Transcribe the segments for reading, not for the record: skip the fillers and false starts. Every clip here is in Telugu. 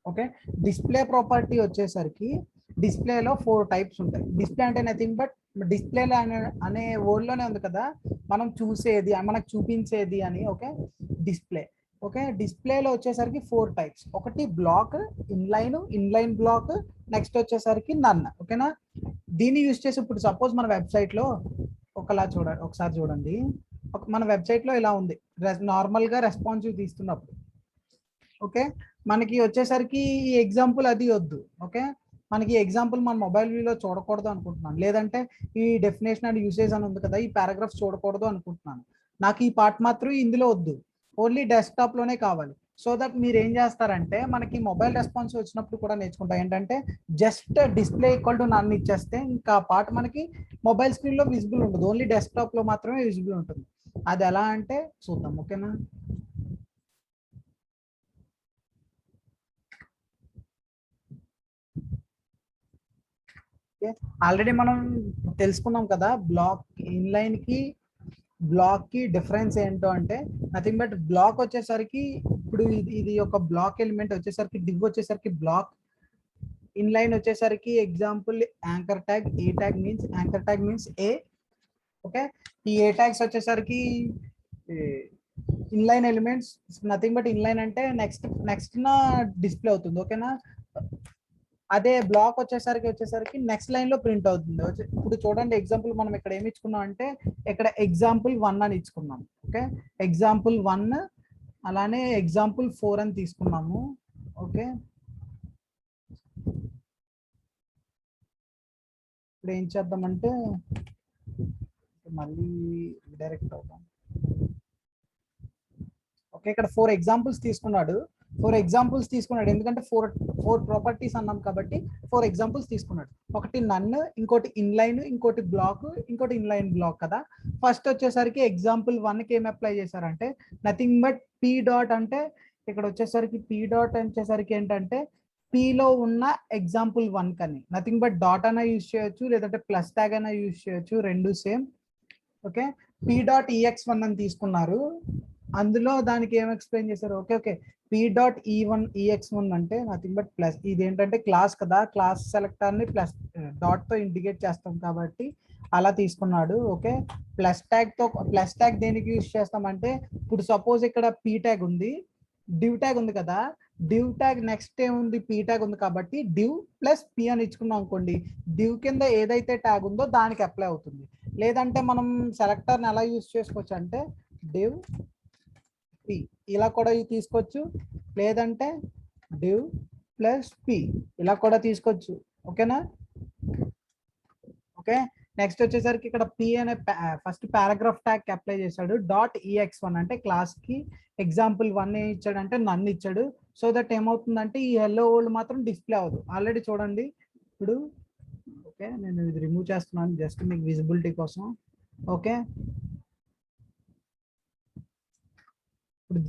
ఓకే, డిస్ప్లే ప్రాపర్టీ వచ్చేసరికి డిస్ప్లేలో 4 టైప్స్ ఉంటాయి. డిస్ప్లే అంటే నథింగ్ బట్ డిస్ప్లే అనే వర్డ్ లోనే ఉంది కదా, మనం చూసేది, మనకు చూపించేది అని. Okay, display. ఓకే, డిస్ప్లేలో వచ్చేసరికి 4 టైప్స్. ఒకటి బ్లాక్, ఇన్లైన్ బ్లాక్, నెక్స్ట్ వచ్చేసరికి నన్. ఓకేనా, దీన్ని యూజ్ చేసి ఇప్పుడు సపోజ్ మన వెబ్సైట్ లో ఒకసారి చూడండి. మన వెబ్సైట్ లో ఇలా ఉంది, నార్మల్ గా రెస్పాన్సివ్ తీస్తున్నప్పుడు. ఓకే, మనకి వచ్చేసరికి ఈ ఎగ్జాంపుల్ అది వద్దు. ఓకే, మనకి ఎగ్జాంపుల్ మన మొబైల్ వ్యూలో చూడకూడదు అనుకుంటున్నాను, లేదంటే ఈ డెఫినేషన్ అండ్ యూసేజ్ అని ఉంది కదా, ఈ పారాగ్రాఫ్స్ చూడకూడదు అనుకుంటున్నాను. నాకు ఈ పార్ట్ మాత్రం ఇందులో వద్దు, ఓన్లీ డెస్క్టాప్ లోనే కావాలి. సో దట్ మీరు ఏం చేస్తారంటే, మనకి మొబైల్ రెస్పాన్స్ వచ్చినప్పుడు కూడా నేర్చుకుంటాం ఏంటంటే, జస్ట్ డిస్ప్లే ఈక్వల్ టు నన్ను ఇచ్చేస్తే ఇంకా పార్ట్ మనకి మొబైల్ స్క్రీన్ లో విజిబుల్ ఉండదు, ఓన్లీ డెస్క్టాప్ లో మాత్రమే విజిబుల్ ఉంటుంది. అది ఎలా అంటే చూద్దాం. ఓకేనా, ఆల్రెడీ మనం తెలుసుకున్నాం కదా, బ్లాక్ కి డిఫరెన్స్ ఏంటో అంటే నథింగ్ బట్ బ్లాక్ వచ్చేసరికి ఇప్పుడు ఇది ఒక బ్లాక్ ఎలిమెంట్ వచ్చేసరికి డివ్ వచ్చేసరికి బ్లాక్, ఇన్లైన్ వచ్చేసరికి example anchor tag, anchor tag means A. Okay, ఈ ఏ ట్యాగ్స్ వచ్చేసరికి inline elements, nothing but inline అంటే నెక్స్ట్ నా డిస్ప్లే అవుతుంది. ఓకేనా, అదే బ్లాక్ వచ్చేసరికి నెక్స్ట్ లైన్ లో ప్రింట్ అవుతుంది. ఇప్పుడు చూడండి ఎగ్జాంపుల్ మనం ఇక్కడ ఏమి ఇచ్చుకున్నాం అంటే, ఇక్కడ example1 అని ఇచ్చుకున్నాం. ఓకే, example1, అలానే example4 అని తీసుకున్నాము. ఓకే, ఇప్పుడు ఏం చేద్దామంటే మళ్ళీ డైరెక్ట్ అవుతాం. ఓకే, ఇక్కడ 4 ఎగ్జాంపుల్స్ తీసుకున్నాడు. ఎందుకంటే ఫోర్ ప్రాపర్టీస్ అన్నాం కాబట్టి 4 ఎగ్జాంపుల్స్ తీసుకున్నాడు. ఒకటి నన్, ఇంకోటి ఇన్లైన్, ఇంకోటి బ్లాక్, ఇంకోటి ఇన్లైన్ బ్లాక్ కదా. ఫస్ట్ వచ్చేసరికి example1 కి ఏం అప్లై చేశారంటే నథింగ్ బట్ పీ డాట్, అంటే ఇక్కడ వచ్చేసరికి పీ డాట్ వచ్చేసరికి ఏంటంటే లో ఉన్న example1 కని నథింగ్ బట్ డాట్ అయినా యూజ్ చేయొచ్చు, లేదంటే ప్లస్ ట్యాగ్ అయినా యూజ్ చేయొచ్చు, రెండు same. Okay, P dot ex1 అని తీసుకున్నారు, అందులో దానికి ఏం ఎక్స్ప్లెయిన్ చేశారు. ఓకే, పీ డాట్ ex1 అంటే నథింగ్ బట్ ప్లస్, ఇది ఏంటంటే క్లాస్ కదా, క్లాస్ సెలెక్టర్ ని ప్లస్ డాట్ తో ఇండికేట్ చేస్తాం కాబట్టి అలా తీసుకున్నాడు. ఓకే, ప్లస్ ట్యాగ్ దేనికి యూజ్ చేస్తామంటే, ఇప్పుడు సపోజ్ ఇక్కడ పీ ట్యాగ్ ఉంది, డివ్ ట్యాగ్ ఉంది కదా, డివ్ ట్యాగ్ నెక్స్ట్ ఏముంది, పీ ట్యాగ్ ఉంది కాబట్టి డివ్ ప్లస్ పీ అని ఇచ్చుకున్నాం అనుకోండి, డివ్ కింద ఏదైతే ట్యాగ్ ఉందో దానికి అప్లై అవుతుంది. లేదంటే మనం సెలెక్టర్ని ఎలా యూజ్ చేసుకోవచ్చు అంటే డివ్ పి ఇలా కూడా తీసుకోవచ్చు, లేదంటే డివ్ ప్లస్ పి ఇలా కూడా తీసుకోవచ్చు. ఓకేనా, ఓకే, నెక్స్ట్ వచ్చేసరికి ఇక్కడ పి అనే ఫస్ట్ పారాగ్రాఫ్ ట్యాగ్ అప్లై చేశాడు. డాట్ ex1 అంటే క్లాస్ కి example1 ఇచ్చాడు అంటే నన్ను ఇచ్చాడు. సో దట్ ఏమవుతుందంటే ఈ హెల్లో వరల్డ్ మాత్రం డిస్ప్లే అవ్వదు. ఆల్రెడీ చూడండి ఇప్పుడు. ఓకే, నేను ఇది రిమూవ్ చేస్తున్నాను జస్ట్ మీకు విజిబిలిటీ కోసం. ఓకే, ఇప్పుడు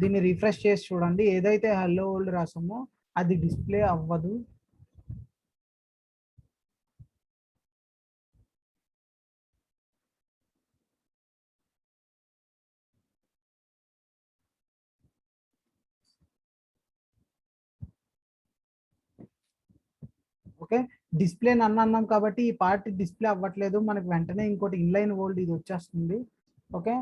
దీన్ని రిఫ్రెష్ చేసి చూడండి, ఏదైతే హెల్లో వరల్డ్ రాసామో అది డిస్ప్లే అవ్వదు. ఓకే, డిస్ప్లే నన్ను అన్నాం కాబట్టి ఈ పార్ట్ డిస్ప్లే అవ్వట్లేదు మనకి, వెంటనే ఇంకోటి ఇన్లైన్ వరల్డ్ ఇది వచ్చేస్తుంది. ఓకే,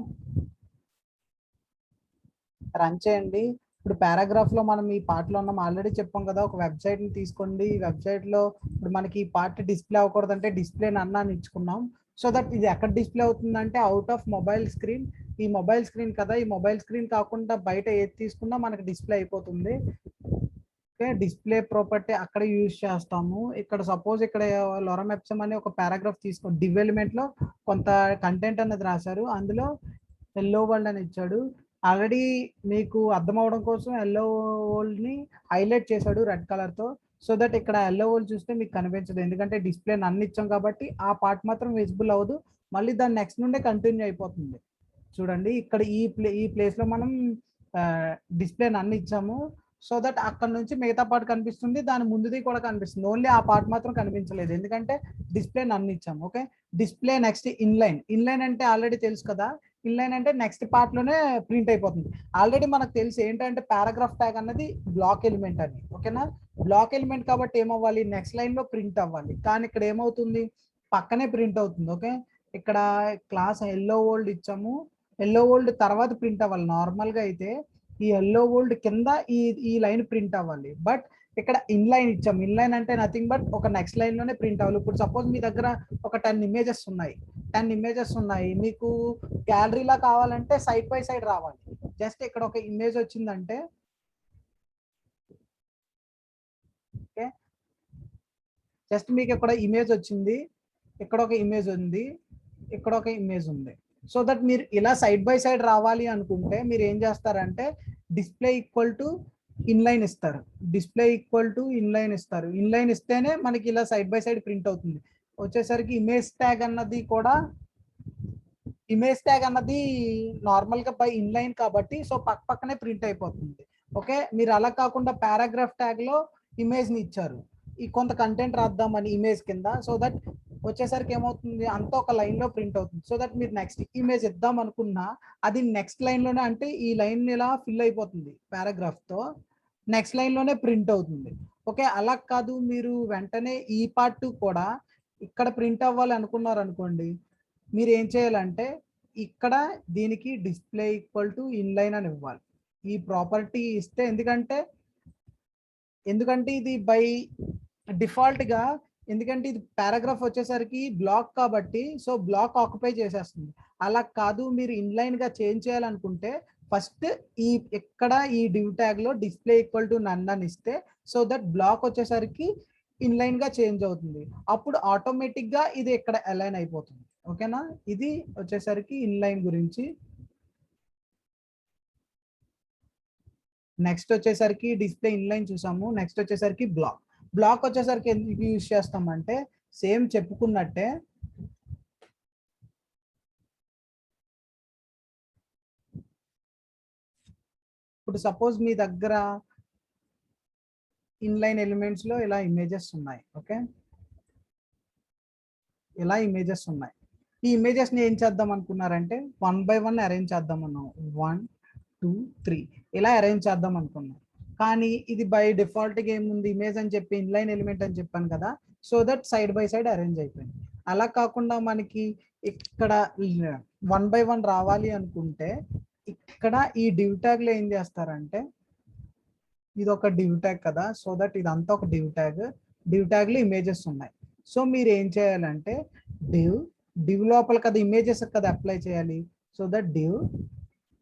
రన్ చేయండి. ఇప్పుడు పారాగ్రాఫ్ లో మనం ఈ పార్ట్ లో ఉన్నాం, ఆల్రెడీ చెప్పాం కదా, ఒక వెబ్సైట్ ని తీసుకోండి. ఈ వెబ్సైట్ లో ఇప్పుడు మనకి ఈ పార్ట్ డిస్ప్లే అవ్వకూడదు అంటే డిస్ప్లే నన్ను అని ఇచ్చుకున్నాం. సో దట్ ఇది ఎక్కడ డిస్ప్లే అవుతుందంటే అవుట్ ఆఫ్ మొబైల్ స్క్రీన్. ఈ మొబైల్ స్క్రీన్ కదా, ఈ మొబైల్ స్క్రీన్ కాకుండా బయట ఏది తీసుకున్నా మనకి డిస్ప్లే అయిపోతుంది. డిస్ప్లే ప్రాపర్టీ అక్కడ యూజ్ చేస్తాము. ఇక్కడ సపోజ్ ఇక్కడ లొరమ్ ఎప్సమ్ అని ఒక పారాగ్రాఫ్ తీసుకో, డివ్ ఎలిమెంట్ లో కొంత కంటెంట్ అనేది రాశారు, అందులో ఎల్లో వరల్డ్ అని ఇచ్చాడు. ఆల్రెడీ మీకు అర్థం అవడం కోసం ఎల్లో వరల్డ్ ని హైలైట్ చేశాడు రెడ్ కలర్ తో. సో దట్ ఇక్కడ ఎల్లో వరల్డ్ చూస్తే మీకు కనిపించదు, ఎందుకంటే డిస్ప్లే నన్ను ఇచ్చాం కాబట్టి ఆ పార్ట్ మాత్రం విజిబుల్ అవ్వదు. మళ్ళీ దాని నెక్స్ట్ నుండే కంటిన్యూ అయిపోతుంది. చూడండి ఇక్కడ ఈ ప్లేస్ లో మనం డిస్ప్లే నన్ను ఇచ్చాము. సో దట్ అక్కడ నుంచి మిగతా పార్ట్ కనిపిస్తుంది, దాని ముందుది కూడా కనిపిస్తుంది, ఓన్లీ ఆ పార్ట్ మాత్రం కనిపించలేదు ఎందుకంటే డిస్ప్లే నన్ను ఇచ్చాము. ఓకే, డిస్ప్లే నెక్స్ట్ ఇన్లైన్ అంటే ఆల్రెడీ తెలుసు కదా, ఇన్లైన్ అంటే నెక్స్ట్ పార్ట్ లోనే ప్రింట్ అయిపోతుంది. ఆల్రెడీ మనకు తెలుసు ఏంటంటే పారాగ్రాఫ్ ట్యాగ్ అన్నది బ్లాక్ ఎలిమెంట్ అని, ఓకేనా. బ్లాక్ ఎలిమెంట్ కాబట్టి ఏమవ్వాలి, నెక్స్ట్ లైన్ లో ప్రింట్ అవ్వాలి. కానీ ఇక్కడ ఏమవుతుంది, పక్కనే ప్రింట్ అవుతుంది. ఓకే, ఇక్కడ క్లాస్ ఎల్లో వరల్డ్ ఇచ్చాము, ఎల్లో వరల్డ్ తర్వాత ప్రింట్ అవ్వాలి. నార్మల్ గా అయితే ఈ ఎల్లో వరల్డ్ కింద ఈ లైన్ ప్రింట్ అవ్వాలి. బట్ ఇక్కడ ఇన్లైన్ ఇచ్చాం. ఇన్లైన్ అంటే నథింగ్ బట్ ఒక నెక్స్ట్ లైన్ లోనే ప్రింట్ అవ్వాలి. ఇప్పుడు సపోజ్ మీ దగ్గర ఒక 10 ఇమేజెస్ ఉన్నాయి, 10 ఇమేజెస్ ఉన్నాయి, మీకు గ్యాలరీలా కావాలంటే సైడ్ బై సైడ్ రావాలి. జస్ట్ ఇక్కడ ఒక ఇమేజ్ వచ్చిందంటే, ఓకే, జస్ట్ మీకు ఇక్కడ ఇమేజ్ వచ్చింది, ఇక్కడ ఒక ఇమేజ్ ఉంది, ఇక్కడ ఒక ఇమేజ్ ఉంది. సో దట్ మీరు ఇలా సైడ్ బై సైడ్ రావాలి అనుకుంటే మీరు ఏం చేస్తారంటే డిస్ప్లే ఈక్వల్ టు ఇన్లైన్ ఇస్తారు. డిస్ప్లే ఈక్వల్ టు ఇన్లైన్ ఇస్తారు. ఇన్లైన్ ఇస్తేనే మనకి ఇలా సైడ్ బై సైడ్ ప్రింట్ అవుతుంది. వచ్చేసరికి ఇమేజ్ ట్యాగ్ అన్నది కూడా, ఇమేజ్ ట్యాగ్ అన్నది నార్మల్ గా బై ఇన్లైన్ కాబట్టి సో పక్కనే ప్రింట్ అయిపోతుంది. ఓకే, మీరు అలా కాకుండా పారాగ్రాఫ్ ట్యాగ్ లో ఇమేజ్ ని ఇచ్చారు, ఈ కొంత కంటెంట్ రాద్దామని ఇమేజ్ కింద. సో దట్ వచ్చేసరికి ఏమవుతుంది, అంతా ఒక లైన్ లో ప్రింట్ అవుతుంది. సో దట్ మీరు నెక్స్ట్ ఇమేజ్ ఇద్దాం అనుకున్నా అది నెక్స్ట్ లైన్ లోనే, అంటే ఈ లైన్ ఇలా ఫిల్ అయిపోతుంది పారాగ్రాఫ్ తో, నెక్స్ట్ లైన్ లోనే ప్రింట్ అవుతుంది. ఓకే, అలా కాదు మీరు వెంటనే ఈ పార్ట్ కూడా ఇక్కడ ప్రింట్ అవ్వాలి అనుకున్నారు అనుకోండి, మీరు ఏం చేయాలంటే ఇక్కడ దీనికి డిస్ప్లే ఈక్వల్ టు ఇన్లైన్ అని ఇవ్వాలి. ఈ ప్రాపర్టీ ఇస్తే, ఎందుకంటే ఇది బై డిఫాల్ట్ గా, ఎందుకంటే ఇది పారాగ్రాఫ్ వచ్చేసరికి బ్లాక్ కాబట్టి సో బ్లాక్ ఆక్యుపై చేసేస్తుంది. అలా కాదు, మీరు ఇన్లైన్ గా చేంజ్ చేయాలనుకుంటే ఫస్ట్ ఇక్కడ ఈ డివ్ ట్యాగ్ లో డిస్ప్లే ఈక్వల్ టు నన్ అని ఇస్తే సో దట్ బ్లాక్ వచ్చేసరికి ఇన్లైన్ గా చేంజ్ అవుతుంది. అప్పుడు ఆటోమేటిక్ గా ఇది ఇక్కడ అలైన్ అయిపోతుంది. ఓకేనా, ఇది వచ్చేసరికి ఇన్లైన్ గురించి. నెక్స్ట్ వచ్చేసరికి డిస్ప్లే ఇన్లైన్ చూసాము. నెక్స్ట్ వచ్చేసరికి బ్లాక్. బ్లాక్ వచ్చేసరికి ఎందుకు యూజ్ చేస్తామంటే సేమ్ చెప్పుకున్నట్టే, ఇప్పుడు సపోజ్ మీ దగ్గర ఇన్లైన్ ఎలిమెంట్స్ లో ఇలా ఇమేజెస్ ఉన్నాయి. ఓకే, ఇలా ఇమేజెస్ ఉన్నాయి. ఈ ఇమేజెస్ ని ఏం చేద్దాం అనుకున్నారంటే 1 by 1 అరేంజ్ చేద్దాం అన్నాం. 1 2 3 ఇలా అరేంజ్ చేద్దాం అనుకున్నాం. కానీ ఇది బై డిఫాల్ట్ గా ఏముంది, ఇమేజ్ అని చెప్పి ఇన్లైన్ ఎలిమెంట్ అని చెప్పాను కదా, so that side by side arrange అయిపోయింది. అలా కాకుండా మనకి ఇక్కడ 1 by 1 రావాలి అనుకుంటే ఇక్కడ ఈ డివ్ ట్యాగ్ లో ఏం చేస్తారంటే, ఇది ఒక డివ్ ట్యాగ్ కదా, సో దట్ ఇదంతా ఒక డివ్ ట్యాగ్. డివ్ ట్యాగ్ లో ఇమేజెస్ ఉన్నాయి. సో మీరు ఏం చేయాలంటే డివ్ లోపల కదా ఇమేజెస్ కదా అప్లై చేయాలి. సో దట్ డివ్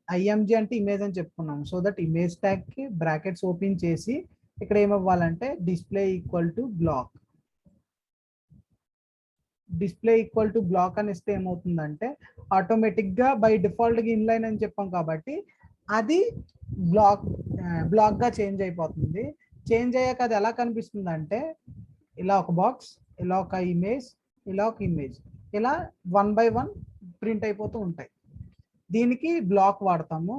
ఐఎంజి అంటే ఇమేజ్ అని చెప్పుకున్నాం. సో దట్ ఇమేజ్ ట్యాగ్ కి బ్రాకెట్స్ ఓపెన్ చేసి ఇక్కడ ఏమవ్వాలంటే display equal to block. Display equal to block అని ఇస్తే ఏమవుతుందంటే ఆటోమేటిక్ గా బై డిఫాల్ట్ గా ఇన్లైన్ అని చెప్పాం కాబట్టి అది బ్లాక్ గా చేంజ్ అయిపోతుంది. చేంజ్ అయ్యాక అది ఎలా కనిపిస్తుంది అంటే ఇలా ఒక బాక్స్, ఇలా ఒక ఇమేజ్, ఇలా ఒక ఇమేజ్, ఇలా 1 by 1 ప్రింట్ అయిపోతూ ఉంటాయి. దీనికి బ్లాక్ వాడతాము.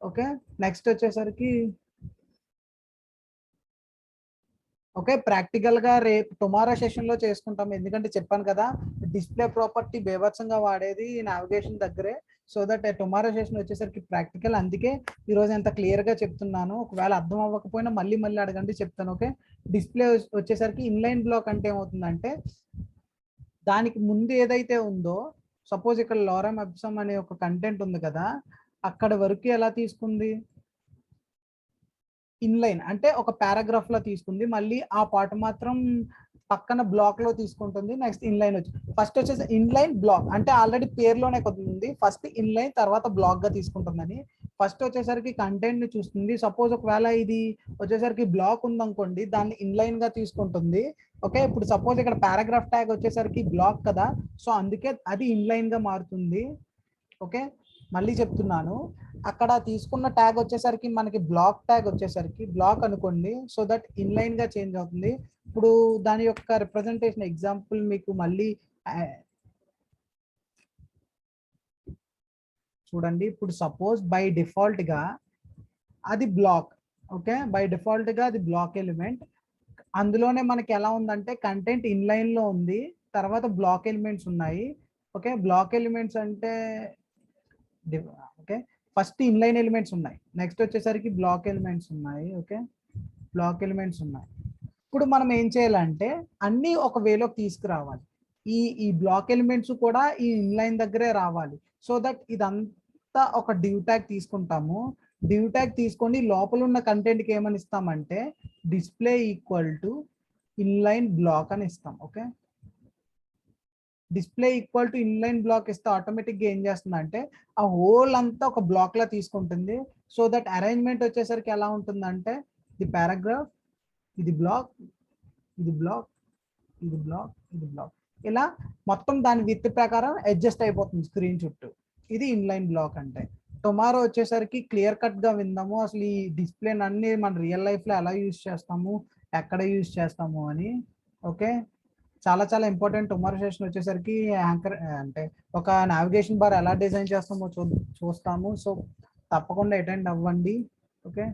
ఓకే, నెక్స్ట్ వచ్చేసరికి ఓకే, ప్రాక్టికల్ గా రేపు టుమారో సెషన్ లో చేసుకుంటాం. ఎందుకంటే చెప్పాను కదా డిస్ప్లే ప్రాపర్టీ బేభత్సంగా వాడేది నావిగేషన్ దగ్గరే. సో దట్ టుమారో సెషన్ వచ్చేసరికి ప్రాక్టికల్, అందుకే ఈరోజు ఎంత క్లియర్ గా చెప్తున్నాను. ఒకవేళ అర్థం అవ్వకపోయినా మళ్ళీ అడగండి, చెప్తాను. ఓకే, డిస్ప్లే వచ్చేసరికి ఇన్లైన్ బ్లాక్ అంటే ఏమవుతుందంటే దానికి ముందు ఏదైతే ఉందో, సపోజ్ ఇక్కడ లోరమ్ ఎప్సమ్ అనే ఒక కంటెంట్ ఉంది కదా, అక్కడ వరకు ఎలా తీసుకుంది, ఇన్లైన్ అంటే ఒక పారాగ్రాఫ్ లో తీసుకుంది, మళ్ళీ ఆ పార్ట్ మాత్రం పక్కన బ్లాక్ లో తీసుకుంటుంది. నెక్స్ట్ ఇన్లైన్ వచ్చి ఫస్ట్ వచ్చేసి ఇన్లైన్ బ్లాక్ అంటే ఆల్రెడీ పేరులోనే కొద్ది ఫస్ట్ ఇన్లైన్ తర్వాత బ్లాక్ గా తీసుకుంటుందని. ఫస్ట్ వచ్చేసరికి కంటెంట్ ని చూస్తుంది. సపోజ్ ఒకవేళ ఇది వచ్చేసరికి బ్లాక్ ఉందనుకోండి, దాన్ని ఇన్లైన్ గా తీసుకుంటుంది. ఓకే, ఇప్పుడు సపోజ్ ఇక్కడ పారాగ్రాఫ్ ట్యాగ్ వచ్చేసరికి బ్లాక్ కదా, సో అందుకే అది ఇన్లైన్ గా మారుతుంది. ఓకే, మళ్ళీ చెప్తున్నాను, అక్కడ తీసుకున్న ట్యాగ్ వచ్చేసరికి మనకి బ్లాక్ ట్యాగ్ వచ్చేసరికి బ్లాక్ అనుకోండి, సో దట్ ఇన్లైన్ గా చేంజ్ అవుతుంది. ఇప్పుడు దాని యొక్క రిప్రజెంటేషన్ ఎగ్జాంపుల్ మీకు మళ్ళీ చూడండి. ఇప్పుడు సపోజ్ బై డిఫాల్ట్ గా అది బ్లాక్. ఓకే, బై డిఫాల్ట్ గా అది బ్లాక్ ఎలిమెంట్. అందులోనే మనకి ఎలా ఉందంటే కంటెంట్ ఇన్లైన్ లో ఉంది, తర్వాత బ్లాక్ ఎలిమెంట్స్ ఉన్నాయి. ఓకే, బ్లాక్ ఎలిమెంట్స్ అంటే ఓకే, ఫస్ట్ ఇన్లైన్ ఎలిమెంట్స్ ఉన్నాయి, నెక్స్ట్ వచ్చేసరికి బ్లాక్ ఎలిమెంట్స్ ఉన్నాయి. ఓకే, బ్లాక్ ఎలిమెంట్స్ ఉన్నాయి. ఇప్పుడు మనం ఏం చేయాలంటే అన్ని ఒక వేలోకి తీసుకురావాలి. ఈ బ్లాక్ ఎలిమెంట్స్ కూడా ఈ ఇన్లైన్ దగ్గరే రావాలి. సో దట్ ఇదంతా ఒక డివ్ ట్యాగ్ తీసుకుంటాము. డివ్ ట్యాగ్ తీసుకొని లోపల ఉన్న కంటెంట్కి ఏమని ఇస్తామంటే display equal to inline black అని ఇస్తాం. Okay, display equal to inline black ఇస్తే ఆటోమేటిక్గా ఏం చేస్తుందంటే ఆ హోల్ అంతా ఒక బ్లాక్ లా తీసుకుంటుంది. సో దట్ అరేంజ్మెంట్ వచ్చేసరికి ఎలా ఉంటుందంటే ఇది పారాగ్రాఫ్, ఇది బ్లాక్, ఇది బ్లాక్, ఇది బ్లాక్, ఇది బ్లాక్, ఇలా మొత్తం దాని విత్ ప్రకారం అడ్జస్ట్ అయిపోతుంది స్క్రీన్ చుట్టూ. ఇది ఇన్లైన్ బ్లాక్ అంటే. టుమారో వచ్చేసరికి క్లియర్ కట్ గా విందాము అసలు ఈ డిస్ప్లే అన్ని మన రియల్ లైఫ్ లో ఎలా యూజ్ చేస్తాము, ఎక్కడ యూజ్ చేస్తాము అని. ఓకే, చాలా చాలా ఇంపార్టెంట్. టుమారో సెషన్ వచ్చేసరికి యాంకర్ అంటే ఒక నావిగేషన్ బార్ ఎలా డిజైన్ చేస్తామో చూస్తాము. సో తప్పకుండా అటెండ్ అవ్వండి. ఓకే.